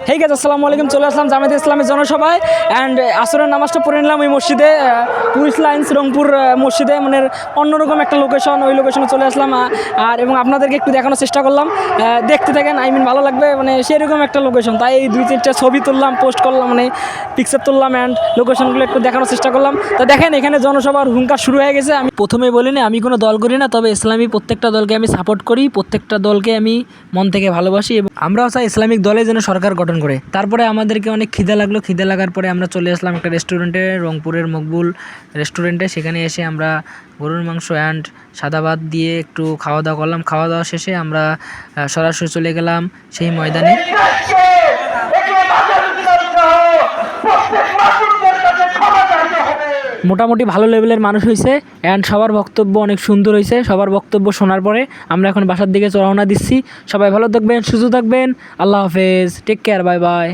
Hey guys, আসসালামু আলাইকুম। চলে আসলাম জামায়াতে ইসলামের জনসভায় অ্যান্ড আসরের নামাজটা পড়ে নিলাম ওই মসজিদে, পুলিশ লাইন্স রংপুর মসজিদে। মানে অন্যরকম একটা লোকেশন, ওই লোকেশনে চলে আসলাম আর এবং আপনাদেরকে একটু দেখানোর চেষ্টা করলাম। দেখতে থাকেন, ভালো লাগবে। মানে সেরকম একটা লোকেশন, তাই এই 2-3টা ছবি তুললাম, পোস্ট করলাম, মানে পিকচার তুললাম অ্যান্ড লোকেশনগুলো একটু দেখানোর চেষ্টা করলাম। তো দেখেন, এখানে জনসভার হুঙ্কার শুরু হয়ে গেছে। আমি প্রথমে বলিনি আমি কোনো দল করি না, তবে ইসলামী প্রত্যেকটা দলকে আমি সাপোর্ট করি, প্রত্যেকটা দলকে আমি মন থেকে ভালোবাসি এবং আমরাও চাই ইসলামিক দলে যেন সরকার গঠন করে। তারপরে আমাদেরকে অনেক খিদে লাগলো, খিদে লাগার পরে আমরা চলে আসলাম একটা রেস্টুরেন্টে, রংপুরের মকবুল রেস্টুরেন্টে। সেখানে এসে আমরা গরুর মাংস অ্যান্ড সাদা ভাত দিয়ে একটু খাওয়া দাওয়া করলাম। খাওয়া দাওয়া শেষে আমরা সরাসরি চলে গেলাম সেই ময়দানে। মোটামুটি ভালো লেভেলের মানুষ হয়েছে অ্যান্ড সবার বক্তব্য অনেক সুন্দর হয়েছে। সবার বক্তব্য শোনার পরে আমরা এখন বাসার দিকে রওনা দিচ্ছি। সবাই ভালো থাকবেন, সুস্থ থাকবেন। আল্লাহ হাফেজ, টেক কেয়ার, বাই বাই।